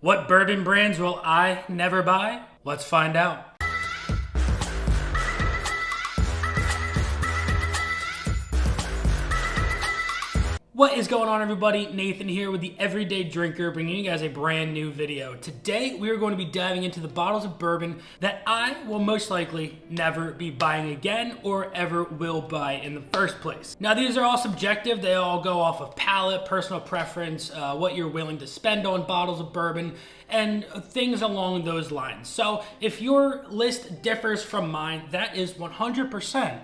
What bourbon brands will I never buy? Let's find out. What is going on, everybody? Nathan here with the Everyday Drinker, bringing you guys a brand new video. Today we are going to be diving into the bottles of bourbon that I will most likely never be buying again or ever will buy in the first place. Now, these are all subjective. They all go off of palate, personal preference, what you're willing to spend on bottles of bourbon, and things along those lines. So if your list differs from mine, that is 100%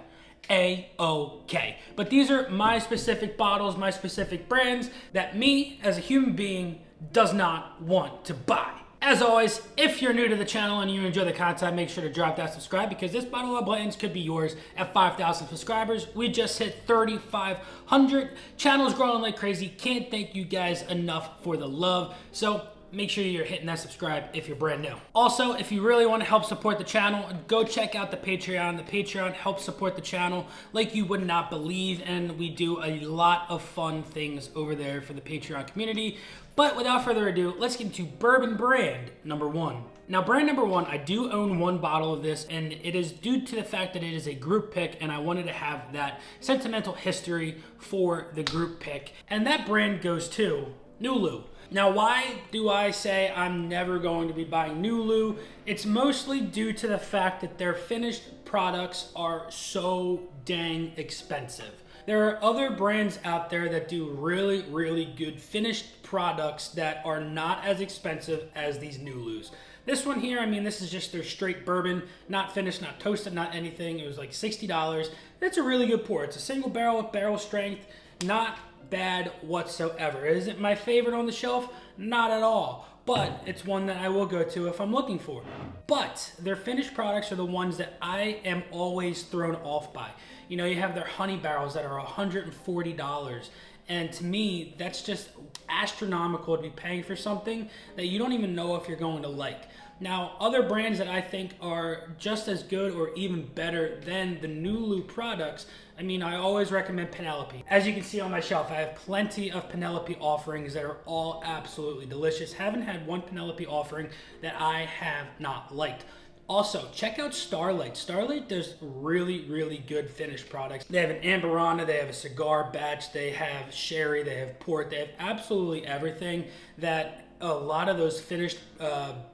A-okay. But these are my specific bottles, my specific brands that me as a human being does not want to buy. As always, if you're new to the channel and you enjoy the content, make sure to drop that subscribe because this bottle of blends could be yours at 5,000 subscribers. We just hit 3,500. Channel's growing like crazy. Can't thank you guys enough for the love. So make sure you're hitting that subscribe if you're brand new. Also, if you really want to help support the channel, go check out the Patreon. The Patreon helps support the channel like you would not believe, and we do a lot of fun things over there for the Patreon community. But without further ado, let's get into bourbon brand number one. Now, brand number one, I do own one bottle of this, and it is due to the fact that it is a group pick, and I wanted to have that sentimental history for the group pick. And that brand goes to Nulu. Now, why do I say I'm never going to be buying Nulu? It's mostly due to the fact that their finished products are so dang expensive. There are other brands out there that do really, really good finished products that are not as expensive as these Nulus. This one here, I mean, this is just their straight bourbon, not finished, not toasted, not anything. It was like $60. It's a really good pour. It's a single barrel with barrel strength, not bad whatsoever. Is it my favorite on the shelf? Not at all, but it's one that I will go to if I'm looking for. But their finished products are the ones that I am always thrown off by. You know, you have their honey barrels that are $140, and to me, that's just astronomical to be paying for something that you don't even know if you're going to like. Now, other brands that I think are just as good or even better than the Nulu products, I mean, I always recommend Penelope. As you can see on my shelf, I have plenty of Penelope offerings that are all absolutely delicious. Haven't had one Penelope offering that I have not liked. Also, check out Starlight. Starlight does really, really good finished products. They have an Amberana, they have a cigar batch, they have sherry, they have port, they have absolutely everything that a lot of those finished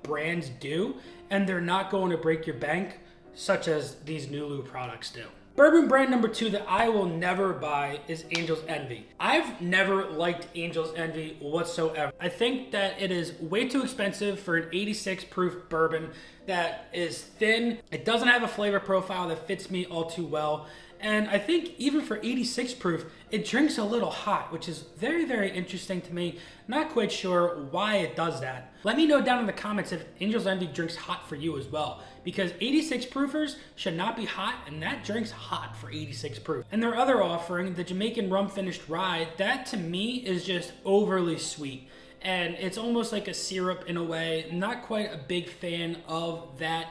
brands do, and they're not going to break your bank, such as these Nulu products do. Bourbon brand number two that I will never buy is Angel's Envy. I've never liked Angel's Envy whatsoever. I think that it is way too expensive for an 86 proof bourbon that is thin. It doesn't have a flavor profile that fits me all too well. And I think even for 86 proof, it drinks a little hot, which is very, very interesting to me. Not quite sure why it does that. Let me know down in the comments if Angel's Envy drinks hot for you as well, because 86 proofers should not be hot, and that drinks hot for 86 proof. And their other offering, the Jamaican rum finished rye, that to me is just overly sweet. And it's almost like a syrup in a way. Not quite a big fan of that.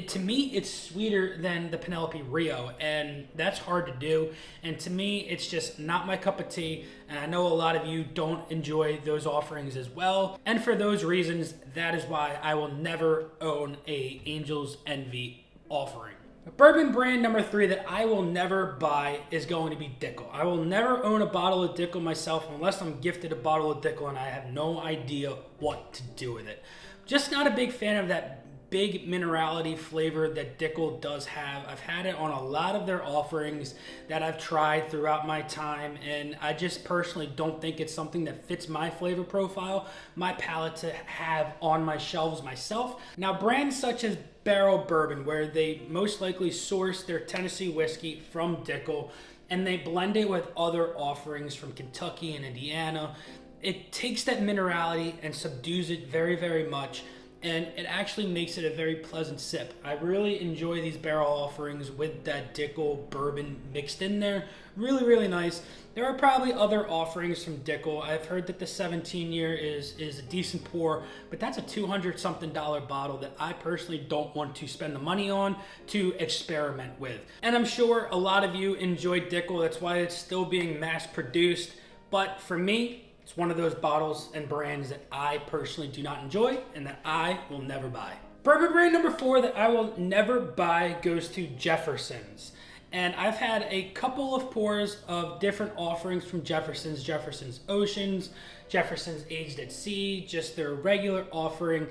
To me, it's sweeter than the Penelope Rio, and that's hard to do. And to me, it's just not my cup of tea. And I know a lot of you don't enjoy those offerings as well. And for those reasons, that is why I will never own a Angel's Envy offering. Bourbon brand number three that I will never buy is going to be Dickel. I will never own a bottle of Dickel myself unless I'm gifted a bottle of Dickel and I have no idea what to do with it. Just not a big fan of that big minerality flavor that Dickel does have. I've had it on a lot of their offerings that I've tried throughout my time, and I just personally don't think it's something that fits my flavor profile, my palate to have on my shelves myself. Now, brands such as Barrel Bourbon, where they most likely source their Tennessee whiskey from Dickel, and they blend it with other offerings from Kentucky and Indiana, it takes that minerality and subdues it very, very much. And it actually makes it a very pleasant sip. I really enjoy these barrel offerings with that Dickel bourbon mixed in there. Really, really nice. There are probably other offerings from Dickel. I've heard that the 17-year is a decent pour, but that's a $200-something bottle that I personally don't want to spend the money on to experiment with. And I'm sure a lot of you enjoy Dickel. That's why it's still being mass produced. But for me, It's one of those bottles and brands that I personally do not enjoy and that I will never buy. Bourbon brand number 4 that I will never buy goes to Jeffersons. And I've had a couple of pours of different offerings from Jeffersons, Jeffersons Oceans, Jeffersons Aged at Sea, just their regular offering.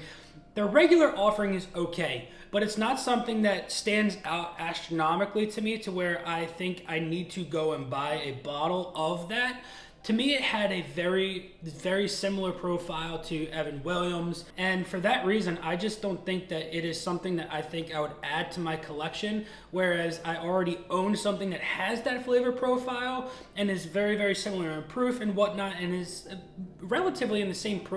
Their regular offering is okay, but it's not something that stands out astronomically to me to where I think I need to go and buy a bottle of that. To me, it had a very, very similar profile to Evan Williams. And for that reason, I just don't think that it is something that I think I would add to my collection. Whereas I already own something that has that flavor profile and is very, very similar in proof and whatnot and is relatively in the same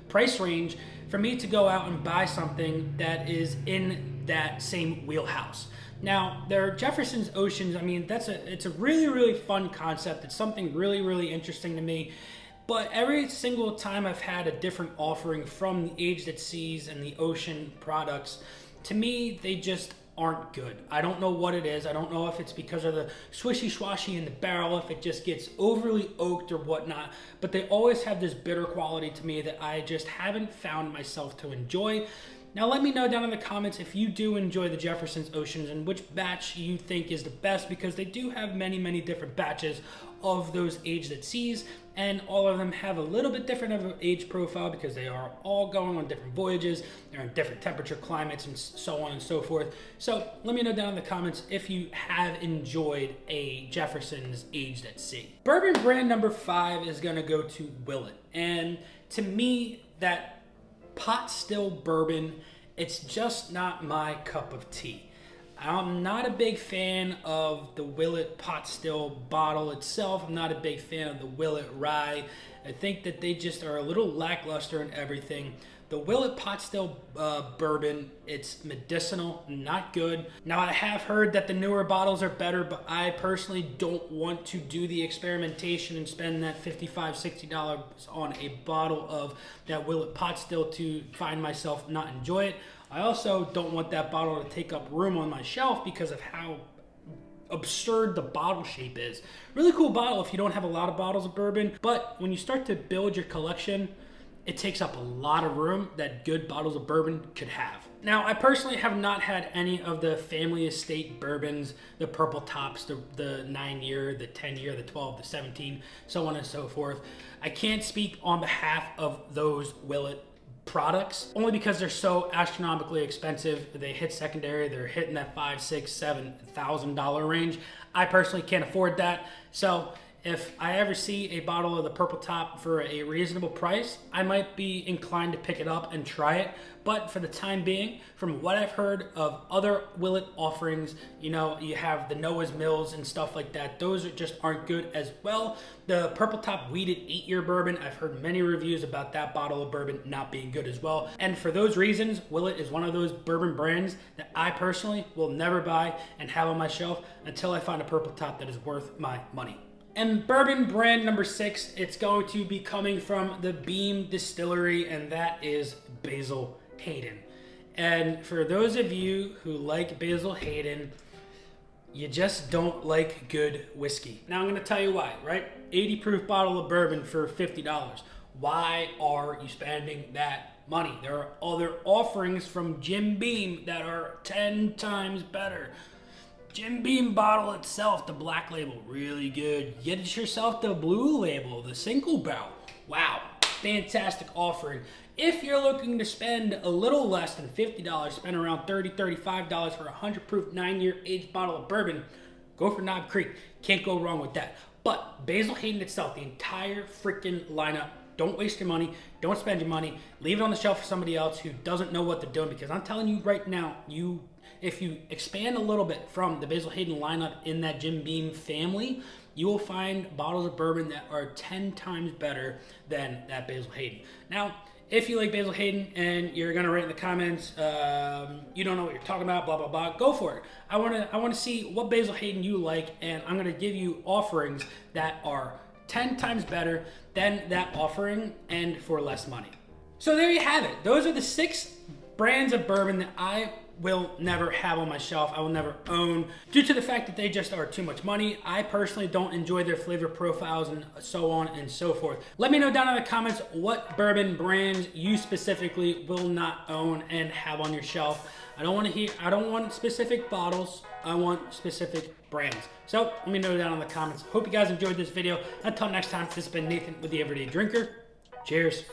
price range for me to go out and buy something that is in that same wheelhouse. Now, their Jeffersons Oceans, I mean, it's a really, really fun concept. It's something really, really interesting to me. But every single time I've had a different offering from the Aged at Seas and the Ocean products, to me, they just aren't good. I don't know what it is. I don't know if it's because of the swishy swashy in the barrel, if it just gets overly oaked or whatnot, but they always have this bitter quality to me that I just haven't found myself to enjoy. Now let me know down in the comments if you do enjoy the Jeffersons Oceans and which batch you think is the best, because they do have many, many different batches of those Aged at Seas, and all of them have a little bit different of an age profile because they are all going on different voyages, they're in different temperature climates and so on and so forth. So let me know down in the comments if you have enjoyed a Jeffersons Aged at Sea. Bourbon brand number 5 is gonna go to Willett, and to me, that Potstill bourbon, it's just not my cup of tea. I'm not a big fan of the Willit Potstill bottle itself. I'm not a big fan of the Willet rye. I think that they just are a little lackluster in everything. The Willit Potstill bourbon, it's medicinal, not good. Now, I have heard that the newer bottles are better, but I personally don't want to do the experimentation and spend that $55, $60 on a bottle of that Willit Potstill to find myself not enjoy it. I also don't want that bottle to take up room on my shelf because of how absurd the bottle shape is. Really cool bottle if you don't have a lot of bottles of bourbon, but when you start to build your collection, it takes up a lot of room that good bottles of bourbon could have. Now, I personally have not had any of the family estate bourbons, the purple tops, the 9-year, the 10-year, the 12, the 17, so on and so forth. I can't speak on behalf of those Willet products, only because they're so astronomically expensive. They hit secondary, they're hitting that $5,000, $6,000, $7,000 range. I personally can't afford that. So if I ever see a bottle of the purple top for a reasonable price, I might be inclined to pick it up and try it. But for the time being, from what I've heard of other Willet offerings, you know, you have the Noah's Mills and stuff like that. Those just aren't good as well. The purple top wheated 8-year bourbon, I've heard many reviews about that bottle of bourbon not being good as well. And for those reasons, Willet is one of those bourbon brands that I personally will never buy and have on my shelf until I find a purple top that is worth my money. And bourbon brand number 6, it's going to be coming from the Beam Distillery, and that is Basil Hayden. And for those of you who like Basil Hayden, you just don't like good whiskey. Now I'm going to tell you why, right? 80 proof bottle of bourbon for $50. Why are you spending that money? There are other offerings from Jim Beam that are 10 times better. Jim Beam bottle itself, the black label, really good. Get yourself the blue label, the single barrel. Wow, fantastic offering. If you're looking to spend a little less than $50, spend around $30, $35 for a 100 proof 9-year aged bottle of bourbon, go for Knob Creek. Can't go wrong with that. But Basil Hayden itself, the entire freaking lineup, don't waste your money. Don't spend your money. Leave it on the shelf for somebody else who doesn't know what they're doing, because I'm telling you right now, if you expand a little bit from the Basil Hayden lineup in that Jim Beam family, you will find bottles of bourbon that are 10 times better than that Basil Hayden. Now, if you like Basil Hayden and you're gonna write in the comments, you don't know what you're talking about, blah, blah, blah, go for it. I wanna see what Basil Hayden you like, and I'm gonna give you offerings that are 10 times better than that offering and for less money. So there you have it. Those are the 6 brands of bourbon that I will never have on my shelf. I will never own due to the fact that they just are too much money. I personally don't enjoy their flavor profiles and so on and so forth. Let me know down in the comments what bourbon brands you specifically will not own and have on your shelf. I don't want specific bottles. I want specific brands. So let me know down in the comments. Hope you guys enjoyed this video. Until next time, this has been Nathan with the Everyday Drinker. Cheers.